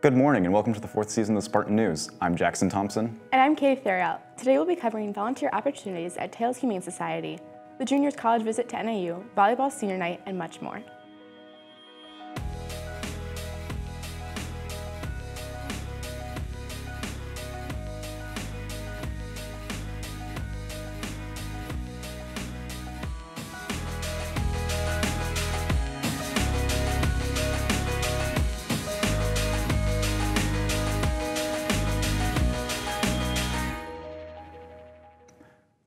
Good morning and welcome to the 4th season of the Spartan News. I'm Jackson Thompson. And I'm Katie Theriot. Today we'll be covering volunteer opportunities at Tails Humane Society, the juniors' college visit to NIU, volleyball senior night, and much more.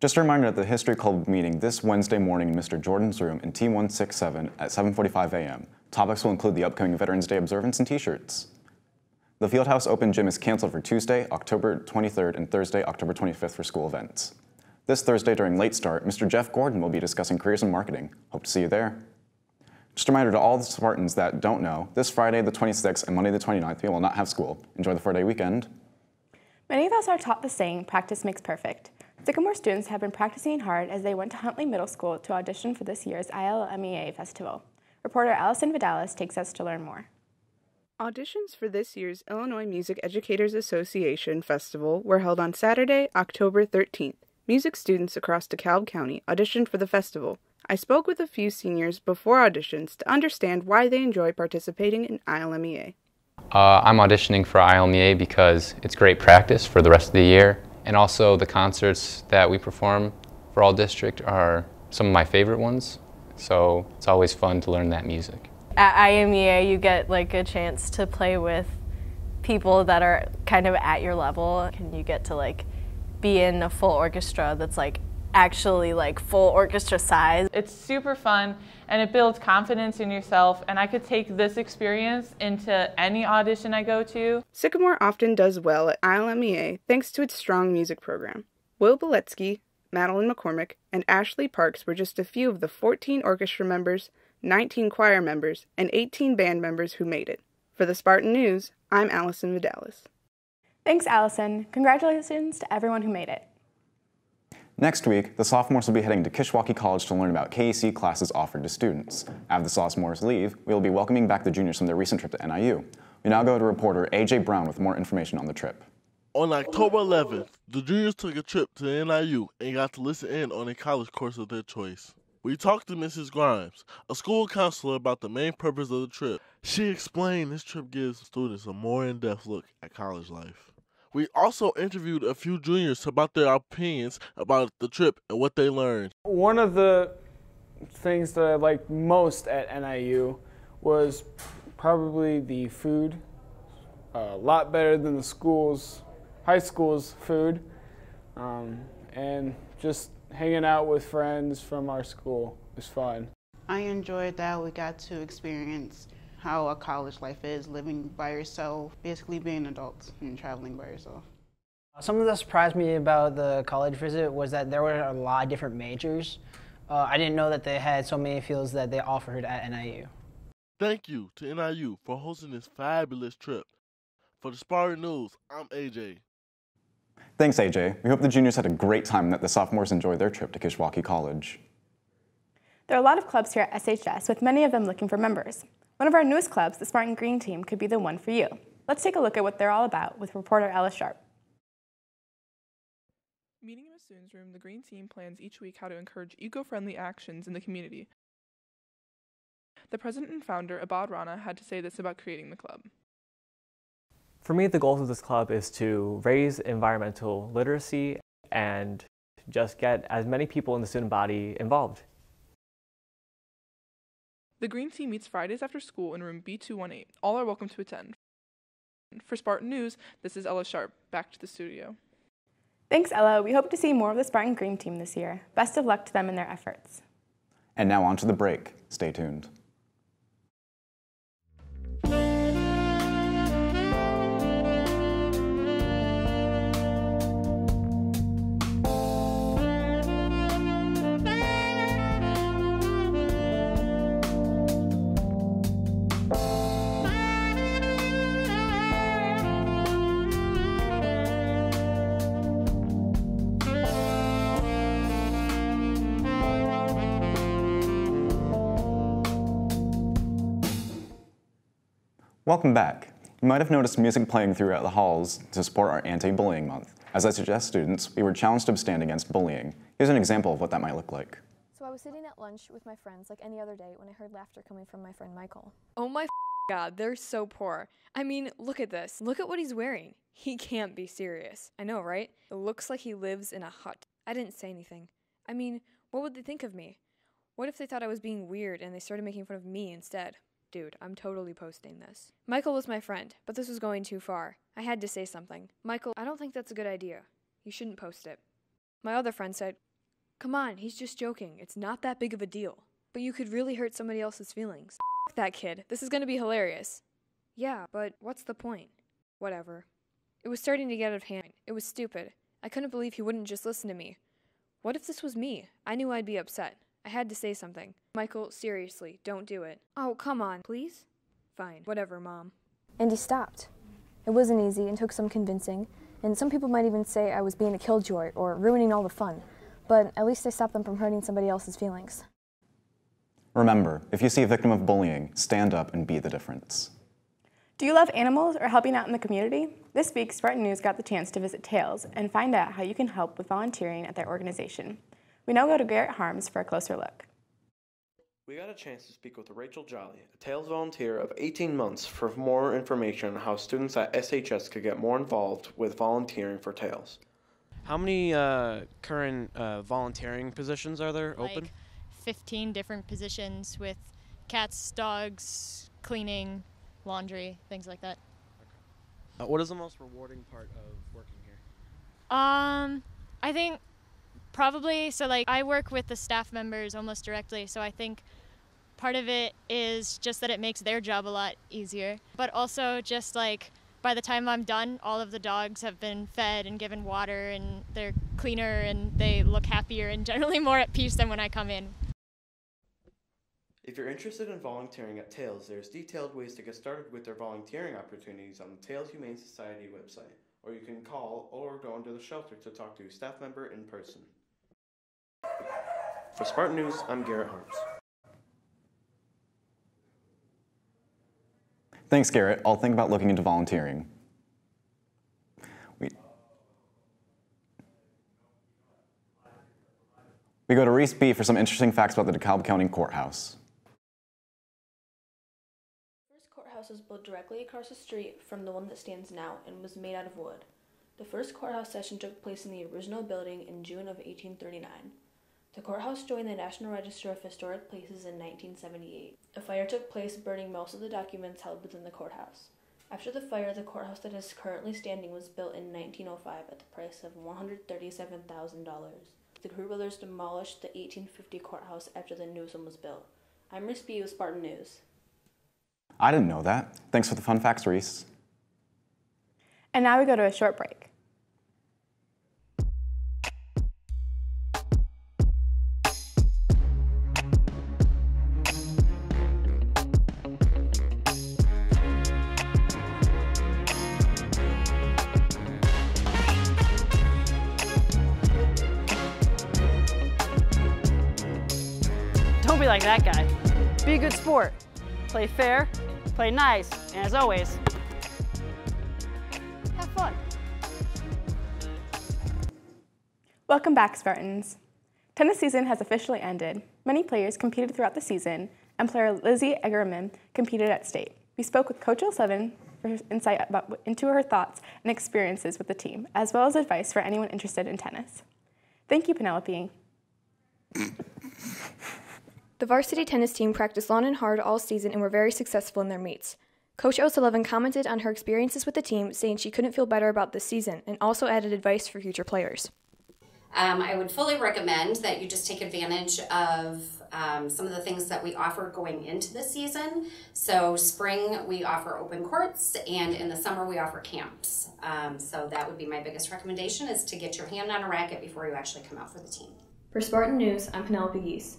Just a reminder that the History Club will be meeting this Wednesday morning in Mr. Jordan's room in T167 at 7:45 a.m. Topics will include the upcoming Veterans Day observance and t-shirts. The Fieldhouse Open Gym is canceled for Tuesday, October 23rd and Thursday, October 25th for school events. This Thursday during Late Start, Mr. Jeff Gordon will be discussing careers in marketing. Hope to see you there. Just a reminder to all the Spartans that don't know, this Friday the 26th and Monday the 29th, we will not have school. Enjoy the 4-day weekend. Many of us are taught the saying, practice makes perfect. Sycamore students have been practicing hard as they went to Huntley Middle School to audition for this year's ILMEA Festival. Reporter Allison Vidalis takes us to learn more. Auditions for this year's Illinois Music Educators Association Festival were held on Saturday, October 13th. Music students across DeKalb County auditioned for the festival. I spoke with a few seniors before auditions to understand why they enjoy participating in ILMEA. I'm auditioning for ILMEA because it's great practice for the rest of the year. And also the concerts that we perform for all district are some of my favorite ones, so it's always fun to learn that music. At IMEA you get like a chance to play with people that are kind of at your level, and you get to like be in a full orchestra that's like actually like full orchestra size. It's super fun and it builds confidence in yourself, and I could take this experience into any audition I go to. Sycamore often does well at ILMEA thanks to its strong music program. Will Beletsky, Madeline McCormick, and Ashley Parks were just a few of the 14 orchestra members, 19 choir members, and 18 band members who made it. For the Spartan News, I'm Allison Vidalis. Thanks, Allison. Congratulations to everyone who made it. Next week, the sophomores will be heading to Kishwaukee College to learn about KEC classes offered to students. After the sophomores leave, we will be welcoming back the juniors from their recent trip to NIU. We now go to reporter AJ Brown with more information on the trip. On October 11th, the juniors took a trip to NIU and got to listen in on a college course of their choice. We talked to Mrs. Grimes, a school counselor, about the main purpose of the trip. She explained this trip gives students a more in-depth look at college life. We also interviewed a few juniors about their opinions about the trip and what they learned. One of the things that I liked most at NIU was probably the food. A lot better than the high school's food, and just hanging out with friends from our school was fun. I enjoyed that we got to experience how a college life is, living by yourself, basically being adults and traveling by yourself. Something that surprised me about the college visit was that there were a lot of different majors. I didn't know that they had so many fields that they offered at NIU. Thank you to NIU for hosting this fabulous trip. For the Spartan News, I'm AJ. Thanks, AJ. We hope the juniors had a great time and that the sophomores enjoyed their trip to Kishwaukee College. There are a lot of clubs here at SHS, with many of them looking for members. One of our newest clubs, the Spartan Green Team, could be the one for you. Let's take a look at what they're all about with reporter Ella Sharp. Meeting in a student's room, the Green Team plans each week how to encourage eco-friendly actions in the community. The president and founder, Abad Rana, had to say this about creating the club. For me, the goals of this club is to raise environmental literacy and just get as many people in the student body involved. The Green Team meets Fridays after school in room B218. All are welcome to attend. For Spartan News, this is Ella Sharp. Back to the studio. Thanks, Ella. We hope to see more of the Spartan Green Team this year. Best of luck to them in their efforts. And now on to the break. Stay tuned. Welcome back. You might have noticed music playing throughout the halls to support our anti-bullying month. As I suggest students, we were challenged to stand against bullying. Here's an example of what that might look like. So I was sitting at lunch with my friends like any other day when I heard laughter coming from my friend Michael. Oh my God, they're so poor. I mean, look at this. Look at what he's wearing. He can't be serious. I know, right? It looks like he lives in a hut. I didn't say anything. I mean, what would they think of me? What if they thought I was being weird and they started making fun of me instead? Dude, I'm totally posting this. Michael was my friend, but this was going too far. I had to say something. Michael, I don't think that's a good idea. You shouldn't post it. My other friend said, come on, he's just joking. It's not that big of a deal. But you could really hurt somebody else's feelings. F that kid. This is gonna be hilarious. Yeah, but what's the point? Whatever. It was starting to get out of hand. It was stupid. I couldn't believe he wouldn't just listen to me. What if this was me? I knew I'd be upset. I had to say something. Michael, seriously, don't do it. Oh, come on, please? Fine, whatever, Mom. And he stopped. It wasn't easy and took some convincing, and some people might even say I was being a killjoy or ruining all the fun, but at least I stopped them from hurting somebody else's feelings. Remember, if you see a victim of bullying, stand up and be the difference. Do you love animals or helping out in the community? This week, Spartan News got the chance to visit Tails and find out how you can help with volunteering at their organization. We now go to Garrett Harms for a closer look. We got a chance to speak with Rachel Jolly, a Tails volunteer of 18 months, for more information on how students at SHS could get more involved with volunteering for Tails. How many current volunteering positions are there open? Like 15 different positions with cats, dogs, cleaning, laundry, things like that. What is the most rewarding part of working here? I think probably, so like I work with the staff members almost directly, so I think part of it is just that it makes their job a lot easier, but also just like by the time I'm done, all of the dogs have been fed and given water and they're cleaner and they look happier and generally more at peace than when I come in. If you're interested in volunteering at Tails, there's detailed ways to get started with their volunteering opportunities on the Tails Humane Society website, or you can call or go into the shelter to talk to a staff member in person. For Spartan News, I'm Garrett Harms. Thanks, Garrett. I'll think about looking into volunteering. We go to Reese B for some interesting facts about the DeKalb County Courthouse. The first courthouse was built directly across the street from the one that stands now and was made out of wood. The first courthouse session took place in the original building in June of 1839. The courthouse joined the National Register of Historic Places in 1978. A fire took place, burning most of the documents held within the courthouse. After the fire, the courthouse that is currently standing was built in 1905 at the price of $137,000. The Crew brothers demolished the 1850 courthouse after the new one was built. I'm Reese B with Spartan News. I didn't know that. Thanks for the fun facts, Reese. And now we go to a short break. Don't be like that guy. Be a good sport. Play fair, play nice, and as always, have fun. Welcome back, Spartans. Tennis season has officially ended. Many players competed throughout the season, and player Lizzie Eggerman competed at state. We spoke with Coach 07 for insight into her thoughts and experiences with the team, as well as advice for anyone interested in tennis. Thank you, Penelope. The varsity tennis team practiced long and hard all season and were very successful in their meets. Coach 07 commented on her experiences with the team, saying she couldn't feel better about this season, and also added advice for future players. I would fully recommend that you just take advantage of some of the things that we offer going into the season. So spring, we offer open courts, and in the summer, we offer camps. So that would be my biggest recommendation, is to get your hand on a racket before you actually come out for the team. For Spartan News, I'm Penelope Geese.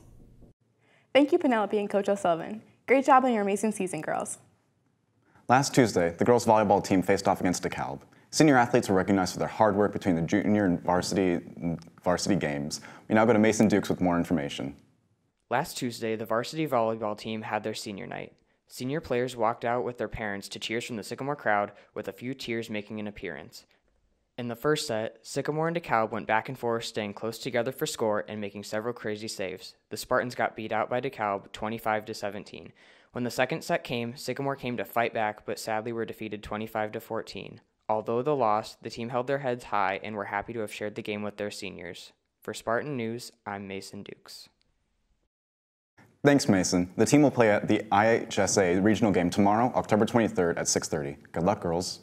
Thank you, Penelope and Coach O'Sullivan. Great job on your amazing season, girls. Last Tuesday, the girls' volleyball team faced off against DeKalb. Senior athletes were recognized for their hard work between the junior and varsity games. We now go to Mason Dukes with more information. Last Tuesday, the varsity volleyball team had their senior night. Senior players walked out with their parents to cheers from the Sycamore crowd, with a few tears making an appearance. In the first set, Sycamore and DeKalb went back and forth, staying close together for score and making several crazy saves. The Spartans got beat out by DeKalb 25-17. When the second set came, Sycamore came to fight back, but sadly were defeated 25-14. Although the loss, the team held their heads high and were happy to have shared the game with their seniors. For Spartan News, I'm Mason Dukes. Thanks, Mason. The team will play at the IHSA regional game tomorrow, October 23rd at 6:30. Good luck, girls.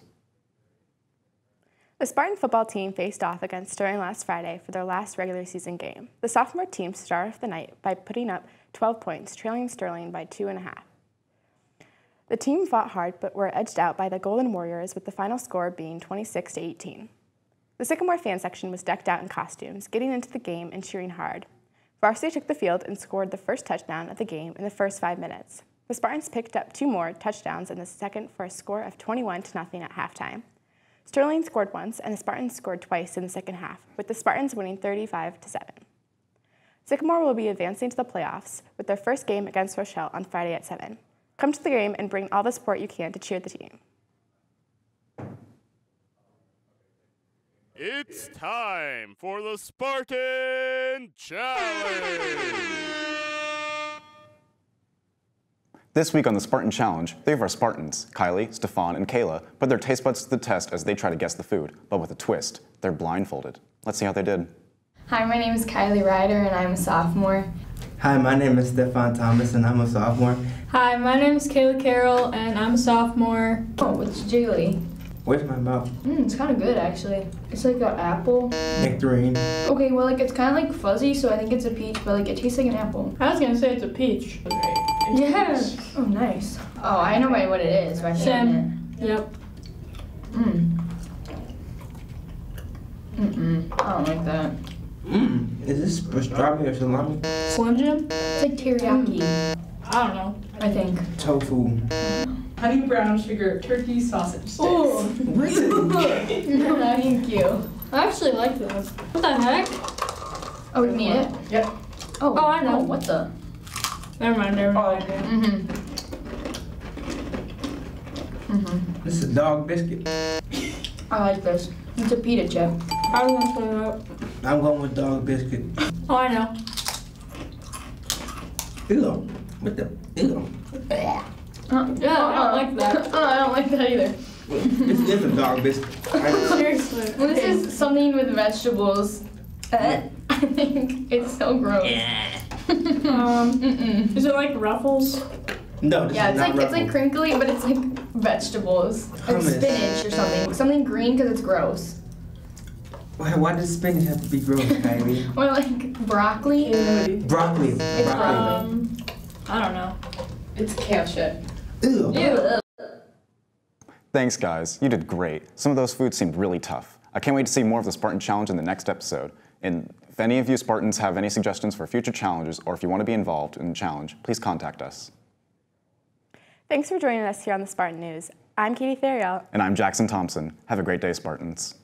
The Spartan football team faced off against Sterling last Friday for their last regular season game. The sophomore team started off the night by putting up 12 points, trailing Sterling by 2.5. The team fought hard but were edged out by the Golden Warriors, with the final score being 26-18. The Sycamore fan section was decked out in costumes, getting into the game and cheering hard. Varsity took the field and scored the first touchdown of the game in the first 5 minutes. The Spartans picked up 2 more touchdowns in the second for a score of 21-0 at halftime. Sterling scored once, and the Spartans scored twice in the second half, with the Spartans winning 35-7. Sycamore will be advancing to the playoffs with their first game against Rochelle on Friday at 7. Come to the game and bring all the support you can to cheer the team. It's time for the Spartan Challenge! This week on the Spartan Challenge, 3 of our Spartans, Kylie, Stefan, and Kayla, put their taste buds to the test as they try to guess the food, but with a twist. They're blindfolded. Let's see how they did. Hi, my name is Kylie Ryder, and I'm a sophomore. Hi, my name is Stefan Thomas, and I'm a sophomore. Hi, my name is Kayla Carroll, and I'm a sophomore. Oh, it's Jaylee. Where's my mouth? It's kind of good, actually. It's like an apple. Nectarine. Okay, well, like, it's kind of like fuzzy, so I think it's a peach, but, like, it tastes like an apple. I was going to say it's a peach. Yeah. Oh, nice. Oh, I know what it is. By Sam. Yep. I don't like that. Is this strawberry or salami? Slim Jim? It's like teriyaki. I don't know. I think. Tofu. Honey brown sugar turkey sausage sticks. Oh, thank you. I actually like this. What the heck? Oh, we can eat it? Yep. Oh, I know. What the? Never mind. This is a dog biscuit. I like this. It's a pita chip. I was gonna say that. I'm going with dog biscuit. Oh, I know. Ew. What the? Ew. Yeah, I don't like that. I don't like that either. This is a dog biscuit. Seriously. Well, this is something with vegetables. I think it's so gross. Is it like Ruffles? No, this yeah, is not it's like crinkly, but it's like vegetables. Like Hummus. spinach or something. Something green because it's gross. Why does spinach have to be gross, Kylie? Or like broccoli. Broccoli. It's broccoli. I don't know. It's kale shit. Ew. Ew. Thanks, guys. You did great. Some of those foods seemed really tough. I can't wait to see more of the Spartan Challenge in the next episode. And if any of you Spartans have any suggestions for future challenges, or if you want to be involved in the challenge, please contact us. Thanks for joining us here on the Spartan News. I'm Katie Theriault. And I'm Jackson Thompson. Have a great day, Spartans.